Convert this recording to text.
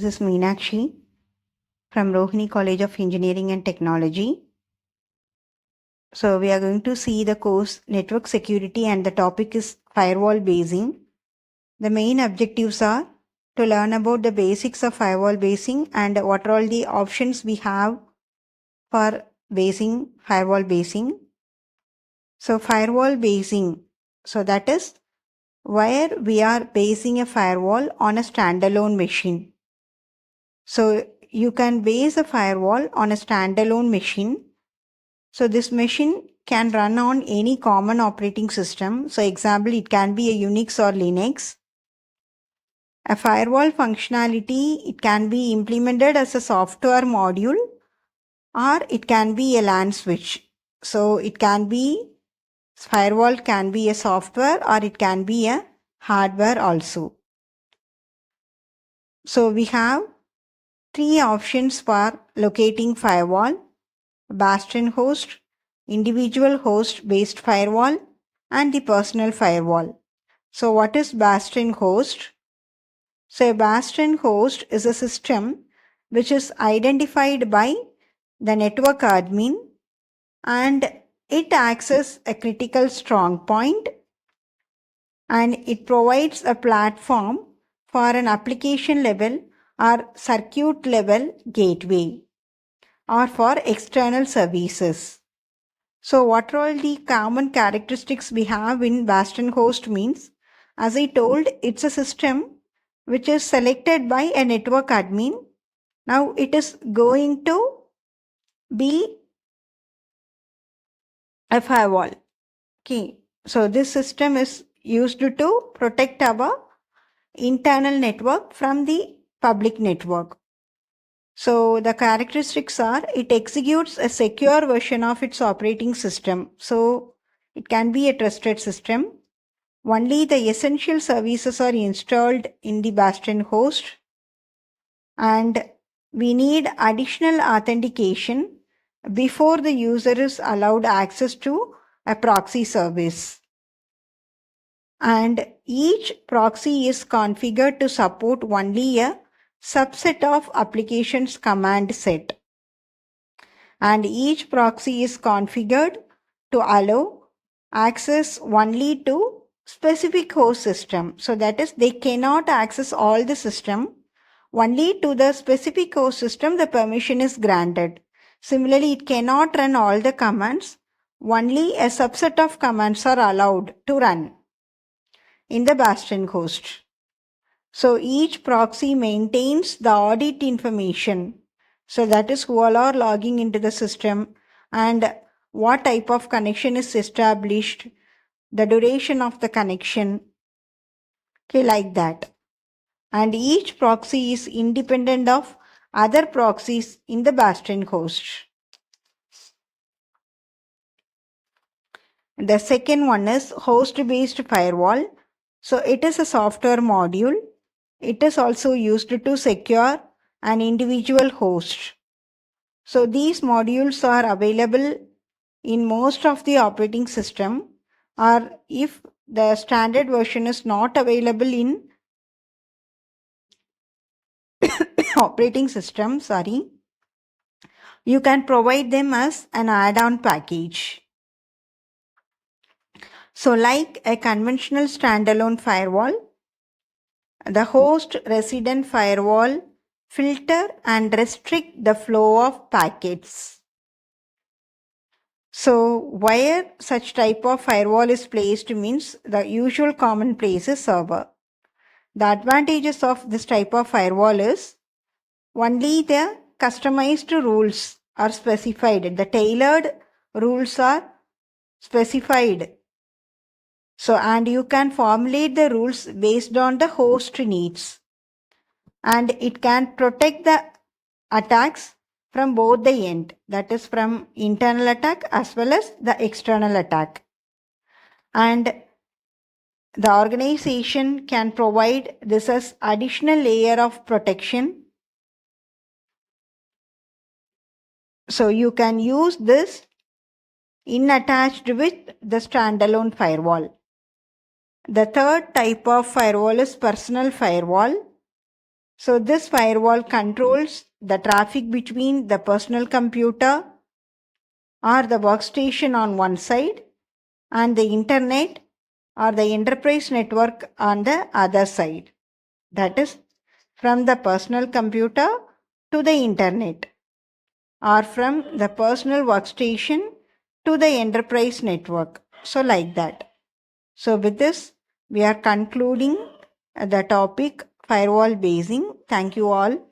This is Meenakshi from Rohini College of Engineering and Technology. So we are going to see the course Network Security and the topic is Firewall Basing. The main objectives are to learn about the basics of firewall basing and what are all the options we have for firewall basing. So firewall basing, so that is where we are basing a firewall on a standalone machine. So you can base a firewall on a standalone machine. So this machine can run on any common operating system. So example, it can be a Unix or Linux. A firewall functionality, it can be implemented as a software module or it can be a LAN switch. So firewall can be a software or it can be a hardware also. So we have three options for locating firewall: Bastion host, individual host based firewall, and the personal firewall. So what is Bastion host? So a Bastion host is a system which is identified by the network admin and it acts as a critical strong point and it provides a platform for an application level or circuit level gateway or for external services. So what are all the common characteristics we have in Bastion host means? As I told, it's a system which is selected by a network admin. Now it is going to be a firewall. Okay. So this system is used to protect our internal network from the public network. So the characteristics are it executes a secure version of its operating system. So it can be a trusted system. Only the essential services are installed in the Bastion host and we need additional authentication before the user is allowed access to a proxy service. And each proxy is configured to support only a subset of applications command set. And each proxy is configured to allow access only to specific host system. So that is, they cannot access all the system. Only to the specific host system the permission is granted. Similarly, it cannot run all the commands. Only a subset of commands are allowed to run in the Bastion host. So each proxy maintains the audit information. So that is who all are logging into the system and what type of connection is established, the duration of the connection, okay, like that. And each proxy is independent of other proxies in the Bastion host. The second one is host-based firewall. So it is a software module. It is also used to secure an individual host. So these modules are available in most of the operating system, or if the standard version is not available in operating system, you can provide them as an add-on package. So like a conventional standalone firewall, the host resident firewall filter and restrict the flow of packets. So where such type of firewall is placed means the usual common place is server. The advantages of this type of firewall is only the customized rules are specified. The tailored rules are specified. So, and you can formulate the rules based on the host needs. And it can protect the attacks from both the end. That is from internal attack as well as the external attack. And the organization can provide this as additional layer of protection. So you can use this in attached with the standalone firewall. The third type of firewall is personal firewall. So this firewall controls the traffic between the personal computer or the workstation on one side and the internet or the enterprise network on the other side. That is, from the personal computer to the internet, or from the personal workstation to the enterprise network. So like that. So with this, we are concluding the topic firewall basing. Thank you all.